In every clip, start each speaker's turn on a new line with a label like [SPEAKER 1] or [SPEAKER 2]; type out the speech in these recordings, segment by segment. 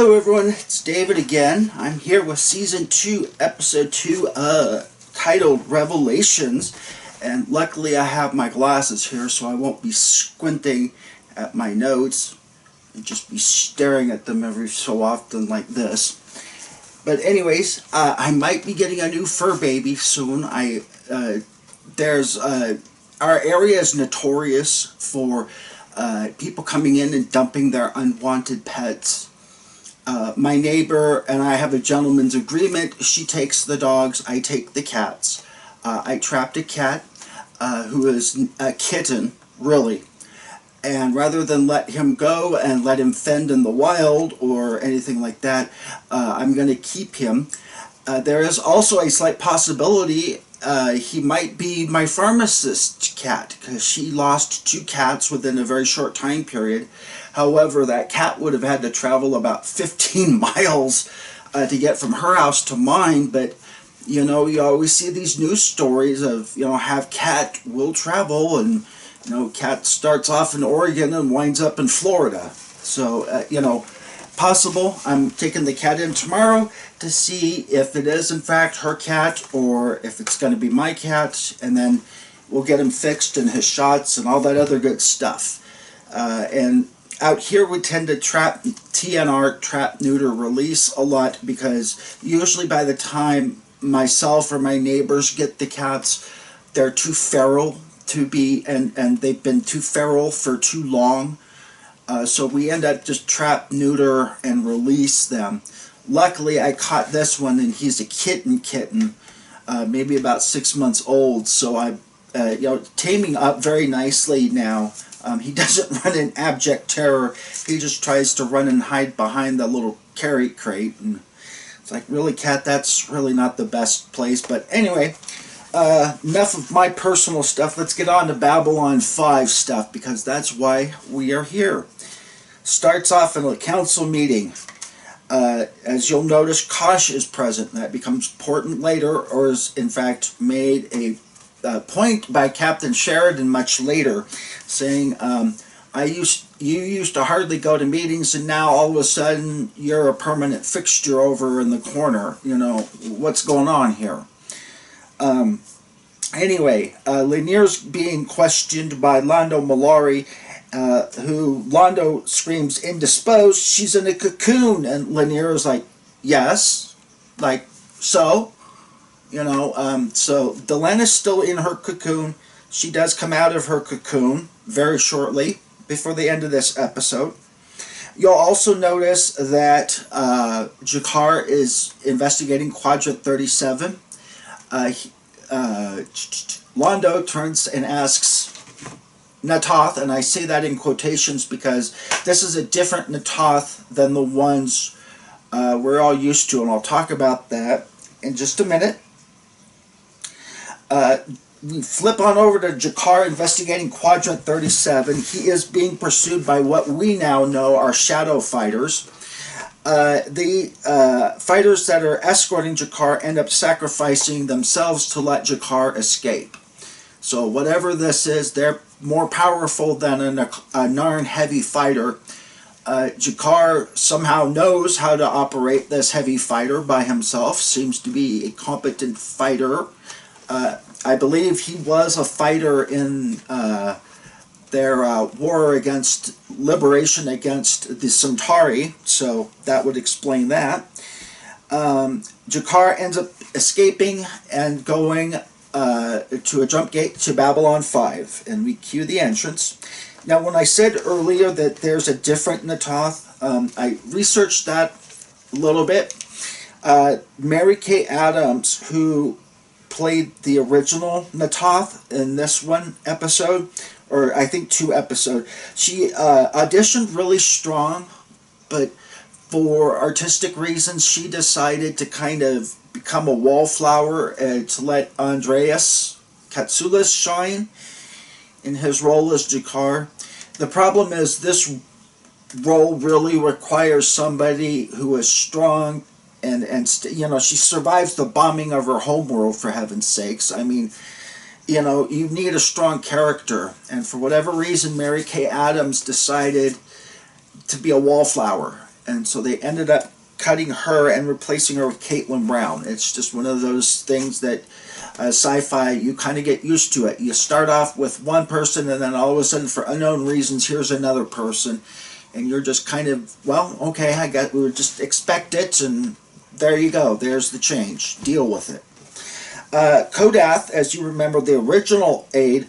[SPEAKER 1] Hello everyone, it's David again. I'm here with Season 2, Episode 2, titled Revelations. And luckily I have my glasses here so I won't be squinting at my notes and just be staring at them every so often like this. But anyways, I might be getting a new fur baby soon. Our area is notorious for people coming in and dumping their unwanted pets. My neighbor and I have a gentleman's agreement. She takes the dogs, I take the cats. I trapped a cat who is a kitten, really. And rather than let him go and let him fend in the wild or anything like that, I'm going to keep him. There is also a slight possibility he might be my pharmacist's cat, because she lost 2 cats within a very short time period. However, that cat would have had to travel about 15 miles to get from her house to mine. But you know, you always see these news stories of, you know, have cat will travel, and you know, cat starts off in Oregon and winds up in Florida. So you know, possible. I'm taking the cat in tomorrow to see if it is in fact her cat or if it's going to be my cat, and then we'll get him fixed and his shots and all that other good stuff. And out here we tend to trap TNR, trap, neuter, release a lot, because usually by the time myself or my neighbors get the cats, they're too feral to be, and they've been too feral for too long. So we end up just trap, neuter, and release them. Luckily, I caught this one, and he's a kitten, maybe about 6 months old. So I'm, you know, taming up very nicely now. He doesn't run in abject terror. He just tries to run and hide behind the little carry crate, and it's like, really, cat? That's really not the best place. But anyway, enough of my personal stuff. Let's get on to Babylon5 stuff, because that's why we are here. Starts off in a council meeting. As you'll notice, Kosh is present. That becomes important later, or is in fact made a point by Captain Sheridan much later, saying, you used to hardly go to meetings, and now all of a sudden you're a permanent fixture over in the corner. You know, what's going on here? Anyway, Lanier's being questioned by Londo Malari, who Londo screams indisposed. She's in a cocoon, and Lanier is like, yes, like, so, you know, so Delenn is still in her cocoon. She does come out of her cocoon very shortly before the end of this episode. You'll also notice that G'Kar is investigating Quadrant 37. Londo turns and asks Na'Toth, and I say that in quotations because this is a different Na'Toth than the ones we're all used to, and I'll talk about that in just a minute. We flip on over to G'Kar investigating Quadrant 37. He is being pursued by what we now know are shadow fighters. The fighters that are escorting G'Kar end up sacrificing themselves to let G'Kar escape. So whatever this is, they're more powerful than a Narn heavy fighter. G'Kar somehow knows how to operate this heavy fighter by himself, seems to be a competent fighter. I believe he was a fighter in their war against liberation against the Centauri, so that would explain that. G'Kar ends up escaping and going to a jump gate to Babylon5, and we cue the entrance. Now, when I said earlier that there's a different Na'Toth, I researched that a little bit. Mary Kay Adams, who played the original Na'Toth in this one episode, or I think 2 episodes, she auditioned really strong, but for artistic reasons she decided to kind of become a wallflower to let Andreas Katsoulis shine in his role as G'Kar. The problem is this role really requires somebody who is strong, and you know, she survives the bombing of her homeworld, for heaven's sakes. I mean, you know, you need a strong character, and for whatever reason Mary Kay Adams decided to be a wallflower, and so they ended up cutting her and replacing her with Caitlin Brown. It's just one of those things that sci-fi, you kind of get used to it. You start off with one person, and then all of a sudden, for unknown reasons, here's another person, and you're just kind of, well, okay, we would just expect it, and there you go. There's the change. Deal with it. Kodath, as you remember, the original aide,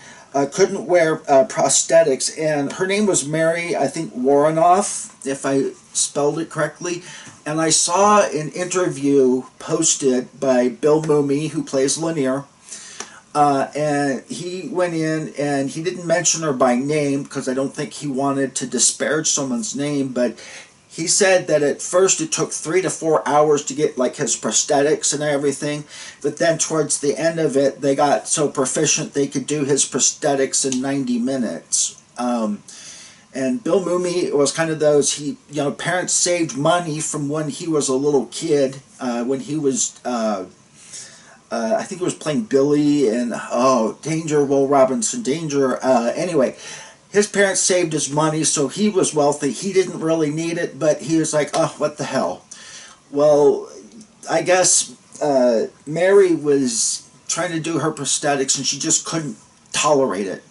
[SPEAKER 1] couldn't wear prosthetics, and her name was Mary, I think, Warrenoff, if I spelled it correctly. And I saw an interview posted by Bill Mumy, who plays Lanier, and he went in and he didn't mention her by name because I don't think he wanted to disparage someone's name, but he said that at first it took 3 to 4 hours to get like his prosthetics and everything, but then towards the end of it they got so proficient they could do his prosthetics in 90 minutes. And Bill Mumy was kind of those, parents saved money from when he was a little kid, when he was, I think he was playing Billy and, Danger, Will Robinson, Danger, anyway. His parents saved his money, so he was wealthy. He didn't really need it, but he was like, oh, what the hell. Well, I guess Mary was trying to do her prosthetics, and she just couldn't tolerate it.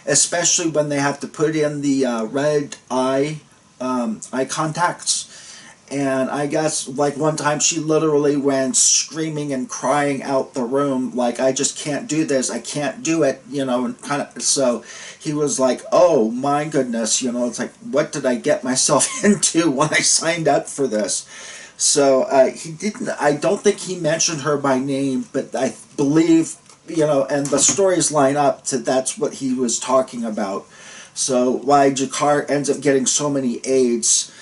[SPEAKER 1] Especially when they have to put in the red eye contacts. And I guess, like, one time she literally went screaming and crying out the room, like, I just can't do this, I can't do it, and kind of, so he was like, oh my goodness, it's like, what did I get myself into when I signed up for this? So I don't think he mentioned her by name, but I believe, and the stories line up to that's what he was talking about. So why G'Kar ends up getting so many aides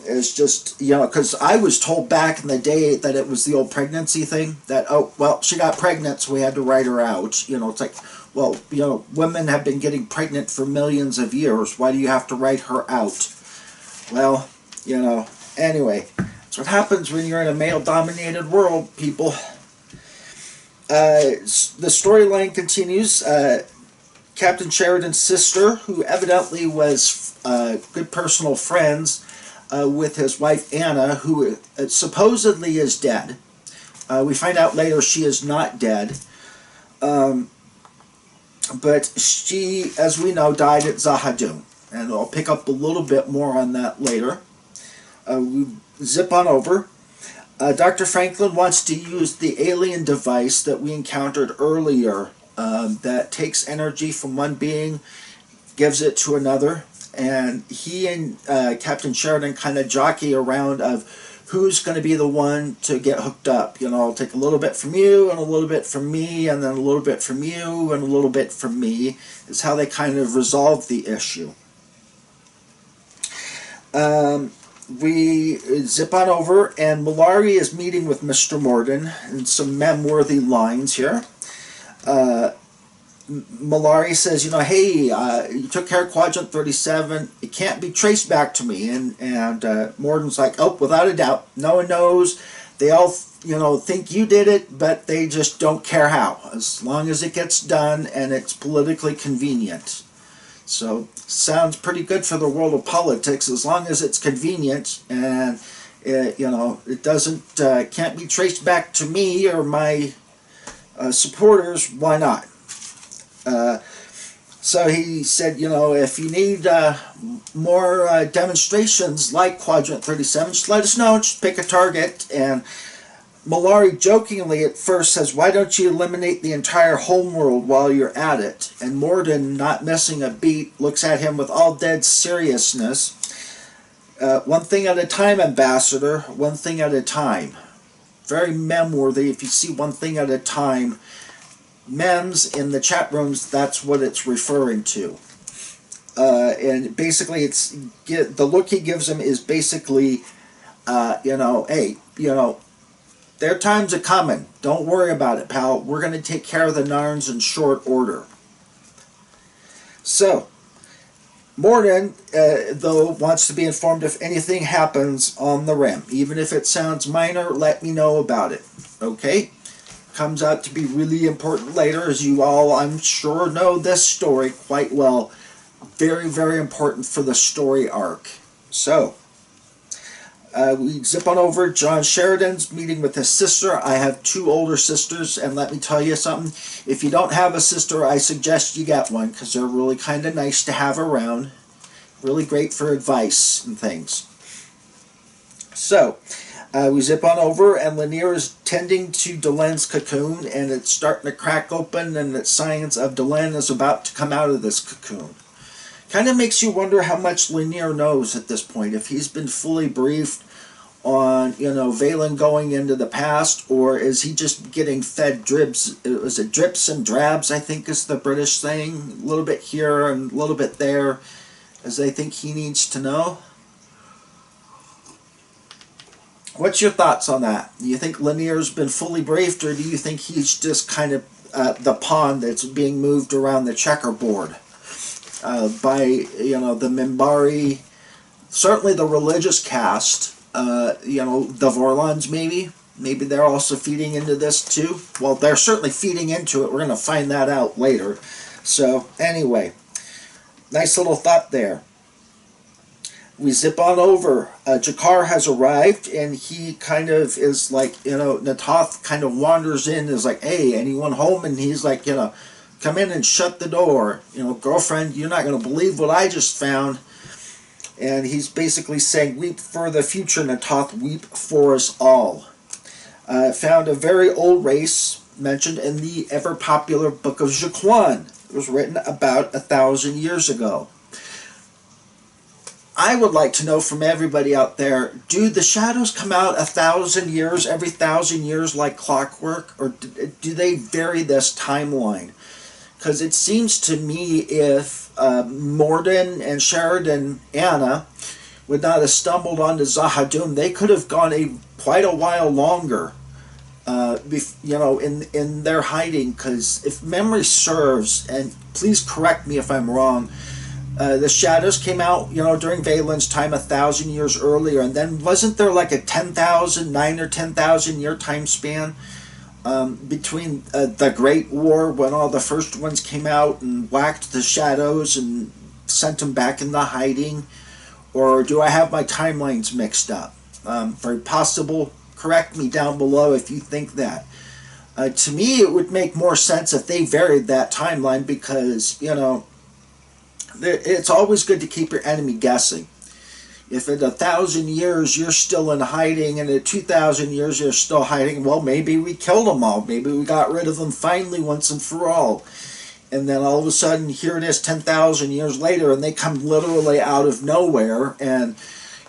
[SPEAKER 1] is just, because I was told back in the day that it was the old pregnancy thing, that, oh, well, she got pregnant, so we had to write her out. It's like, well, women have been getting pregnant for millions of years. Why do you have to write her out? Well, anyway, that's what happens when you're in a male-dominated world, people. The storyline continues. Captain Sheridan's sister, who evidently was good personal friends with his wife Anna, who supposedly is dead. We find out later she is not dead. But she, as we know, died at Zahadum. And I'll pick up a little bit more on that later. We zip on over. Dr. Franklin wants to use the alien device that we encountered earlier that takes energy from one being, gives it to another, and he and Captain Sheridan kind of jockey around of who's going to be the one to get hooked up. I'll take a little bit from you, and a little bit from me, and then a little bit from you, and a little bit from me, is how they kind of resolve the issue. We zip on over, and Malari is meeting with Mr. Morden, and some mem-worthy lines here. Malari says, hey, you took care of Quadrant 37, it can't be traced back to me, and Morden's like, oh, without a doubt, no one knows, they all, think you did it, but they just don't care how, as long as it gets done and it's politically convenient. So, sounds pretty good for the world of politics, as long as it's convenient, and, it doesn't, can't be traced back to me or my supporters, why not? So he said, if you need more demonstrations like Quadrant 37, just let us know, just pick a target. And Malari jokingly at first says, why don't you eliminate the entire homeworld while you're at it? And Morden, not missing a beat, looks at him with all dead seriousness. One thing at a time, Ambassador, one thing at a time. Very mem-worthy. If you see one thing at a time, mems in the chat rooms, that's what it's referring to. And basically, it's the look he gives him is basically, hey, their times are coming. Don't worry about it, pal. We're going to take care of the Narns in short order. So, Morden, though, wants to be informed if anything happens on the rim. Even if it sounds minor, let me know about it. Okay? Comes out to be really important later, as you all, I'm sure, know this story quite well. Very, very important for the story arc. So, We zip on over. John Sheridan's meeting with his sister. I have 2 older sisters, and let me tell you something. If you don't have a sister, I suggest you get one, because they're really kind of nice to have around. Really great for advice and things. So, we zip on over, and Lanier is tending to Delenn's cocoon, and it's starting to crack open, and it's signs of Delenn is about to come out of this cocoon. Kind of makes you wonder how much Lanier knows at this point. If he's been fully briefed on, Valen going into the past, or is he just getting fed drips? Was it drips and drabs, I think is the British saying? A little bit here and a little bit there, as I think he needs to know. What's your thoughts on that? Do you think Lanier's been fully briefed, or do you think he's just kind of the pawn that's being moved around the checkerboard by, the Minbari, certainly the religious caste, the Vorlons maybe? Maybe they're also feeding into this too? Well, they're certainly feeding into it. We're going to find that out later. So, anyway, nice little thought there. We zip on over. G'Kar has arrived, and he kind of is like, Natoth kind of wanders in, is like, hey, anyone home? And he's like, come in and shut the door. Girlfriend, you're not going to believe what I just found. And he's basically saying, weep for the future, Natoth, weep for us all. Found a very old race mentioned in the ever-popular Book of G'Kar. It was written about 1,000 years ago. I would like to know from everybody out there, do the shadows come out 1,000 years, every 1,000 years like clockwork, or do they vary this timeline? Because it seems to me if Morden and Sheridan Anna would not have stumbled onto Zahadum, they could have gone quite a while longer, in their hiding. Because if memory serves, and please correct me if I'm wrong, the shadows came out, during Valen's time 1,000 years earlier, and then wasn't there like a 9 or 10,000 year time span between the Great War, when all the first ones came out and whacked the shadows and sent them back into hiding? Or do I have my timelines mixed up? Very possible. Correct me down below if you think that. To me, it would make more sense if they varied that timeline, because, it's always good to keep your enemy guessing. If in 1,000 years you're still in hiding, and in 2,000 years you're still hiding, well, maybe we killed them all. Maybe we got rid of them finally once and for all. And then all of a sudden, here it is 10,000 years later, and they come literally out of nowhere, and,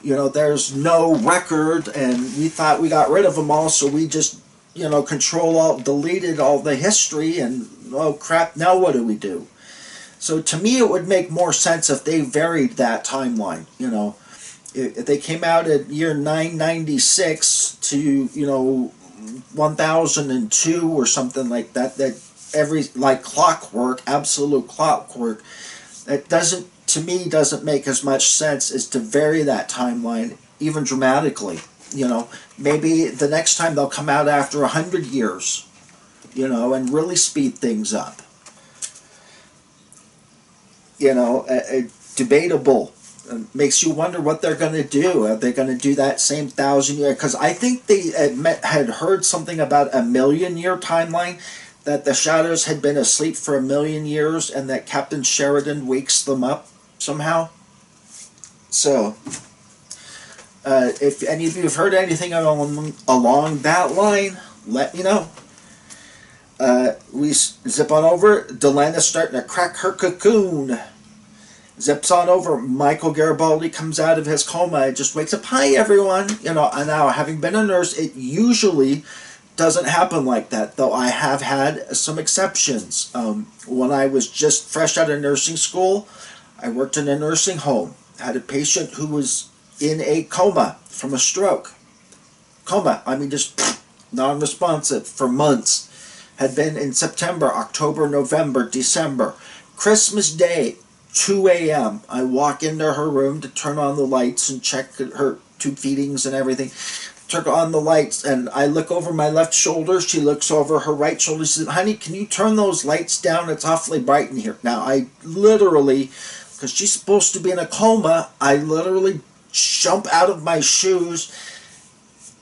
[SPEAKER 1] there's no record, and we thought we got rid of them all, so we just, deleted all the history, and, oh crap, now what do we do? So to me, it would make more sense if they varied that timeline. If they came out at year 996 to 1002 or something like that, like clockwork, absolute clockwork, that doesn't make as much sense as to vary that timeline even dramatically. Maybe the next time they'll come out after 100 years, and really speed things up. Debatable. Makes you wonder what they're going to do. Are they going to do that same 1,000 year? Because I think they had heard something about a 1,000,000 year timeline, that the shadows had been asleep for 1,000,000 years, and that Captain Sheridan wakes them up somehow. So, if any of you have heard anything along that line, let me know. We zip on over. Delenn is starting to crack her cocoon. Zips on over. Michael Garibaldi comes out of his coma. Just wakes up. Hi, everyone. And now, having been a nurse, it usually doesn't happen like that, though I have had some exceptions. When I was just fresh out of nursing school, I worked in a nursing home. I had a patient who was in a coma from a stroke. Coma. Just non-responsive for months. Had been in September, October, November, December. Christmas Day, 2 a.m. I walk into her room to turn on the lights and check her tube feedings and everything. Turn on the lights, and I look over my left shoulder. She looks over her right shoulder. She says, honey, can you turn those lights down? It's awfully bright in here. Now, I literally, because she's supposed to be in a coma, I literally jump out of my shoes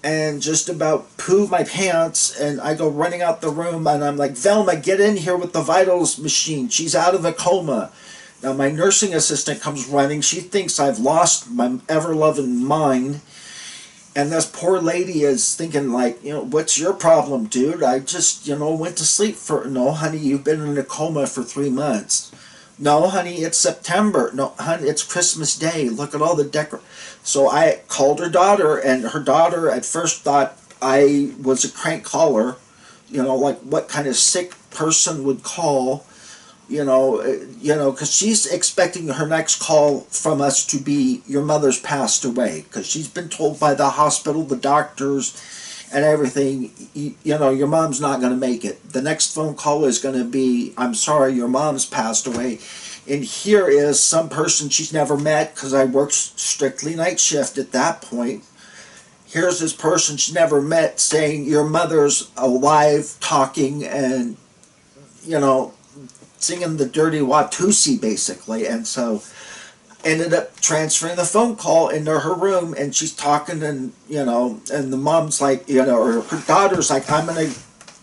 [SPEAKER 1] and just about poo my pants, and I go running out the room, and I'm like, Velma, get in here with the vitals machine. She's out of a coma. Now my nursing assistant comes running. She thinks I've lost my ever-loving mind. And this poor lady is thinking like, what's your problem, dude? I just, went to sleep for... No, honey, you've been in a coma for 3 months. No, honey, it's September. No, honey, it's Christmas Day. Look at all the So I called her daughter, and her daughter at first thought I was a crank caller. Like what kind of sick person would call, because she's expecting her next call from us to be, your mother's passed away, because she's been told by the hospital, the doctors, and everything, your mom's not going to make it. The next phone call is going to be, I'm sorry, your mom's passed away. And here is some person she's never met, because I worked strictly night shift at that point. Here's this person she's never met saying, your mother's alive, talking, and, singing the dirty Watusi, basically. And so ended up transferring the phone call into her room, and she's talking, and and the mom's like, or her daughter's like, I'm gonna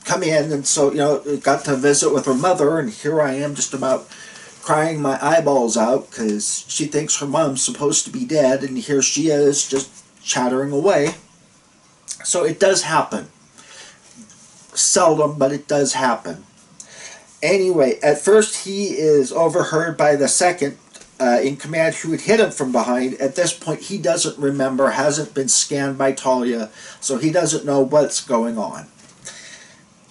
[SPEAKER 1] come in. And so got to visit with her mother, and here I am just about crying my eyeballs out, because she thinks her mom's supposed to be dead, and here she is just chattering away. So it does happen. Seldom, but it does happen. Anyway, at first he is overheard by the second in command who had hit him from behind. At this point, he doesn't remember, hasn't been scanned by Talia, so he doesn't know what's going on.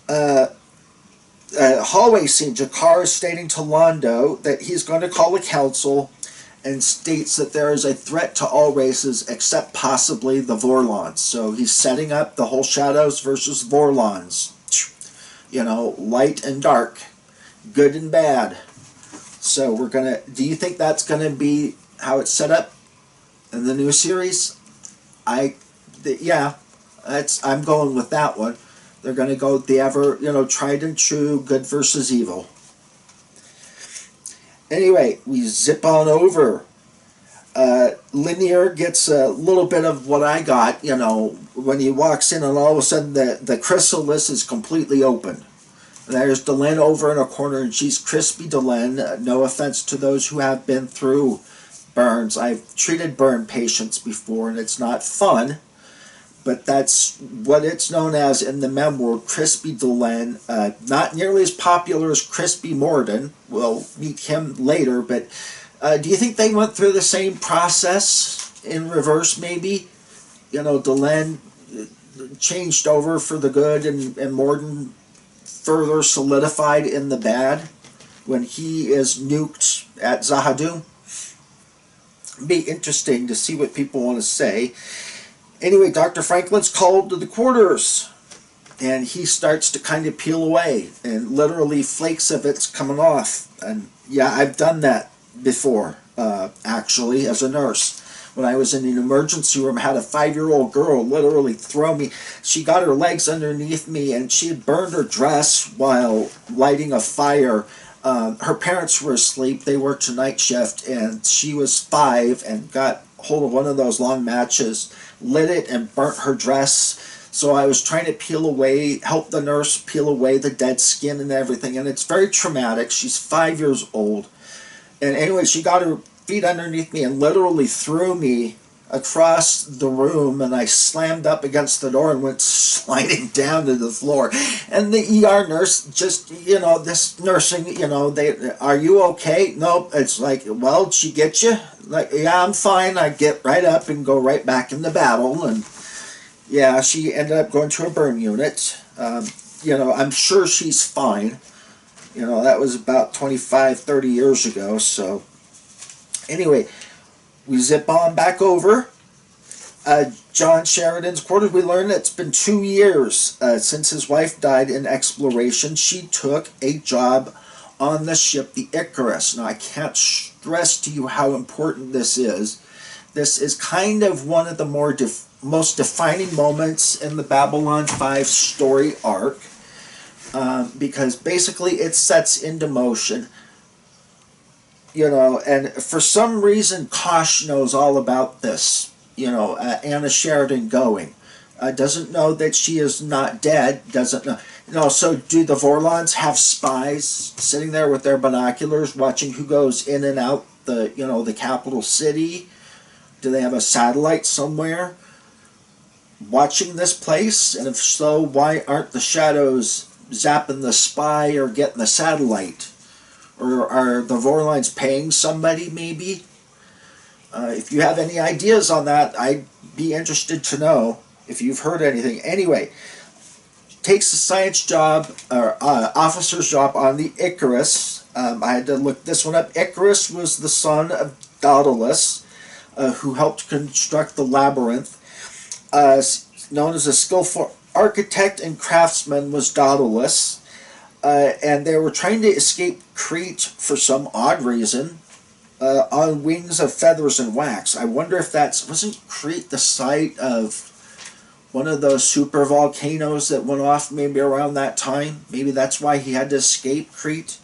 [SPEAKER 1] Hallway scene, G'Kar is stating to Londo that he's going to call a council, and states that there is a threat to all races except possibly the Vorlons. So he's setting up the whole Shadows versus Vorlons. Light and dark, good and bad. So we're gonna. Do you think that's gonna be how it's set up in the new series? Yeah, I'm going with that one. They're gonna go the ever, tried and true, good versus evil. Anyway, we zip on over. Linear gets a little bit of what I got, when he walks in, and all of a sudden the chrysalis is completely open. There's Delenn over in a corner, and she's crispy Delenn. No offense to those who have been through burns. I've treated burn patients before, and it's not fun, but that's what it's known as in the mem world, crispy Delenn. Not nearly as popular as Crispy Morden. We'll meet him later, but do you think they went through the same process in reverse, maybe? Delenn changed over for the good, and Morden further solidified in the bad when he is nuked at Zahadu. Be interesting to see what people want to say. Anyway, Dr. Franklin's called to the quarters, and he starts to kind of peel away, and literally flakes of it's coming off. And yeah, I've done that before, actually, as a nurse. When I was in an emergency room, I had a 5-year-old girl literally throw me. She got her legs underneath me, and she had burned her dress while lighting a fire. Her parents were asleep. They worked a night shift, and she was 5 and got hold of one of those long matches, lit it, and burnt her dress. So I was trying to peel away, help the nurse peel away the dead skin and everything, and it's very traumatic. She's 5 years old. And anyway, she got her feet underneath me and literally threw me across the room, and I slammed up against the door and went sliding down to the floor. And the ER nurse just, this nursing, they, are you okay? Nope. It's like, well, did she get you? Like, yeah, I'm fine. I get right up and go right back into battle. And yeah, she ended up going to a burn unit. I'm sure she's fine. That was about 25, 30 years ago. So anyway, we zip on back over. John Sheridan's quarters. We learned it's been 2 years since his wife died in exploration. She took a job on the ship, the Icarus. Now, I can't stress to you how important this is. This is kind of one of the most defining moments in the Babylon5 story arc, because basically it sets into motion And for some reason, Kosh knows all about this. Anna Sheridan going. Doesn't know that she is not dead. Doesn't know. So do the Vorlons have spies sitting there with their binoculars watching who goes in and out the capital city? Do they have a satellite somewhere watching this place? And if so, why aren't the shadows zapping the spy or getting the satellite? Or are the Vorlons paying somebody, maybe? If you have any ideas on that, I'd be interested to know if you've heard anything. Anyway, takes a science job, or officer's job on the Icarus. I had to look this one up. Icarus was the son of Daedalus, who helped construct the labyrinth. Known as a skillful architect and craftsman was Daedalus. And they were trying to escape Crete for some odd reason on wings of feathers and wax. I wonder if wasn't Crete the site of one of those super volcanoes that went off maybe around that time? Maybe that's why he had to escape Crete.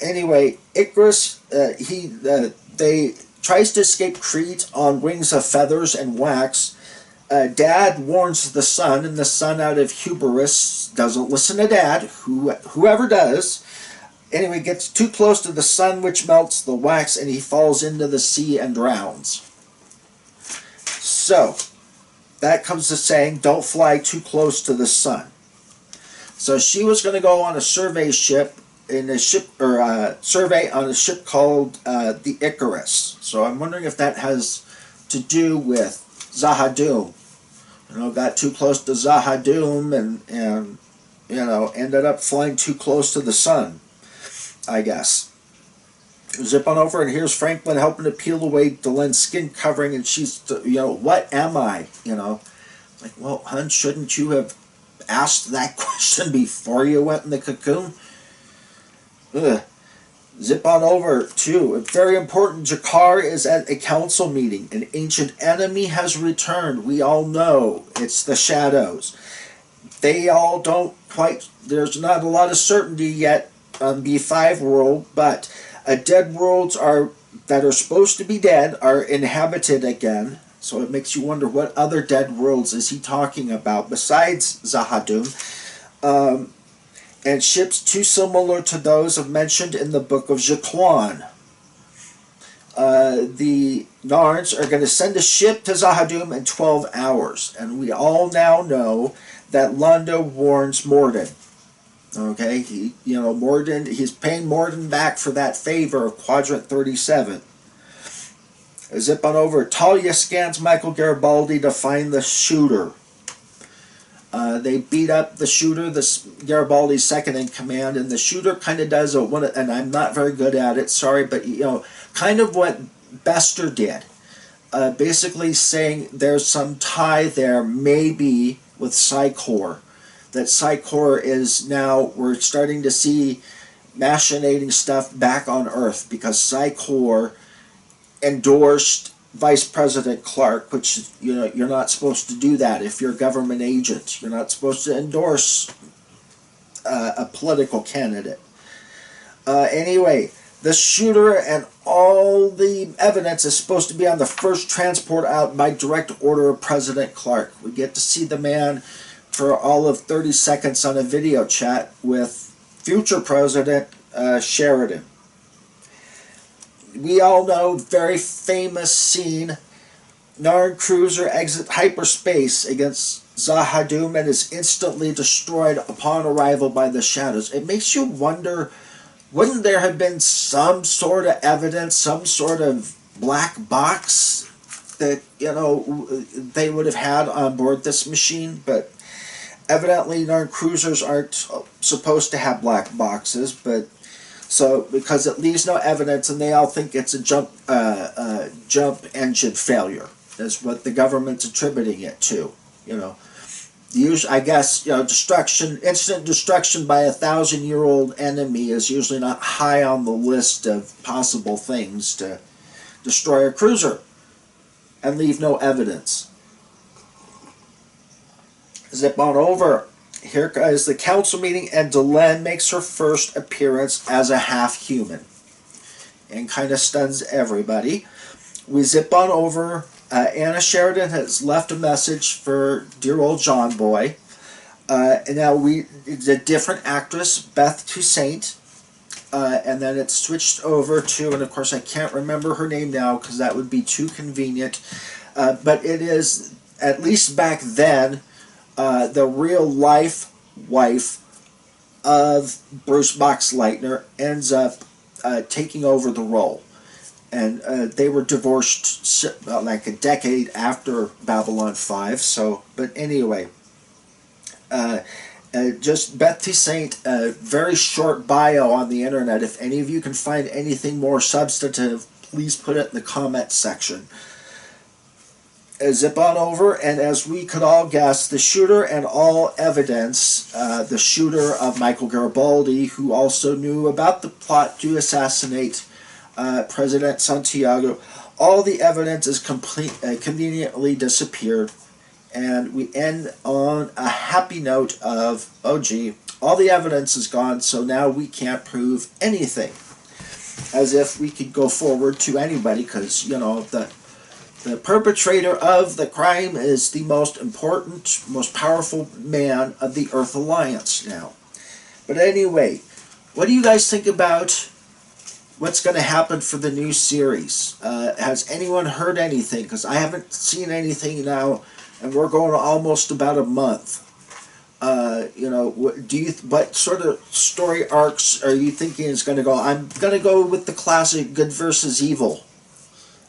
[SPEAKER 1] Anyway, Icarus, they tries to escape Crete on wings of feathers and wax. Dad warns the son, and the son, out of hubris, doesn't listen to Dad, whoever does. Anyway, gets too close to the sun, which melts the wax, and he falls into the sea and drowns. So, that comes to saying, don't fly too close to the sun. So she was going to go on a survey ship, survey on a ship called the Icarus. So I'm wondering if that has to do with Zahadum. Got too close to Zahadum and ended up flying too close to the sun, I guess. Zip on over, and here's Franklin helping to peel away Delenn's skin covering, and she's, what am I? Like, well, hun, shouldn't you have asked that question before you went in the cocoon? Ugh. Zip on over to, very important, G'Kar is at a council meeting. An ancient enemy has returned. We all know it's the shadows. They all don't quite, there's not a lot of certainty yet on B5 world, but dead worlds that are supposed to be dead are inhabited again. So it makes you wonder, what other dead worlds is he talking about besides Zahadum? And ships too similar to those mentioned in the book of G'Kar. The Narns are going to send a ship to Zahadum in 12 hours. And we all now know that Londo warns Morden. Okay, Morden, he's paying Morden back for that favor of Quadrant 37. Zip on over. Talia scans Michael Garibaldi to find the shooter. They beat up the shooter, Garibaldi's second in command, and the shooter kind of does and I'm not very good at it, sorry, but kind of what Bester did. Basically saying there's some tie there, maybe, with Psychor. That Psychor is now, we're starting to see machinating stuff back on Earth, because Psychor endorsed Vice President Clark, which, you're not supposed to do that if you're a government agent. You're not supposed to endorse a political candidate. Anyway, the shooter and all the evidence is supposed to be on the first transport out by direct order of President Clark. We get to see the man for all of 30 seconds on a video chat with future President Sheridan. We all know, very famous scene, Narn cruiser exit hyperspace against Zahadum and is instantly destroyed upon arrival by the shadows. It makes you wonder, wouldn't there have been some sort of evidence, some sort of black box that, they would have had on board this machine? But evidently Narn cruisers aren't supposed to have black boxes, but so, because it leaves no evidence, and they all think it's a jump engine failure, is what the government's attributing it to. Usually, I guess, instant destruction by a 1,000-year-old enemy is usually not high on the list of possible things to destroy a cruiser and leave no evidence. Zip on over. Here is the council meeting, and Delenn makes her first appearance as a half-human. and kind of stuns everybody. We zip on over. Anna Sheridan has left a message for dear old John Boy. And now it's a different actress, Beth Toussaint. And then it's switched over to, and of course I can't remember her name now because that would be too convenient. But it is, at least back then, the real life wife of Bruce Boxleitner ends up taking over the role. And they were divorced like a decade after Babylon 5. So, but anyway, just Beth Toussaint, a very short bio on the internet. If any of you can find anything more substantive, please put it in the comment section. Zip on over, and as we could all guess, the shooter and all evidence, the shooter of Michael Garibaldi, who also knew about the plot to assassinate President Santiago, all the evidence is conveniently disappeared, and we end on a happy note of, oh gee, all the evidence is gone, so now we can't prove anything. As if we could go forward to anybody, because, you know, the perpetrator of the crime is the most important, most powerful man of the Earth Alliance now. But anyway, what do you guys think about what's going to happen for the new series? Has anyone heard anything? Because I haven't seen anything now, and we're going almost about a month. You know, what sort of story arcs are you thinking is going to go? I'm going to go with the classic good versus evil.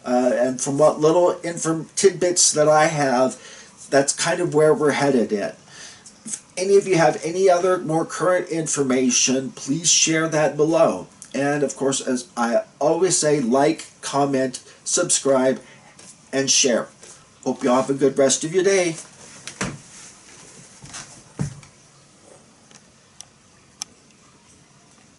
[SPEAKER 1] And from what little tidbits that I have, that's kind of where we're headed at. If any of you have any other more current information, please share that below. And of course, as I always say, like, comment, subscribe, and share. Hope you all have a good rest of your day.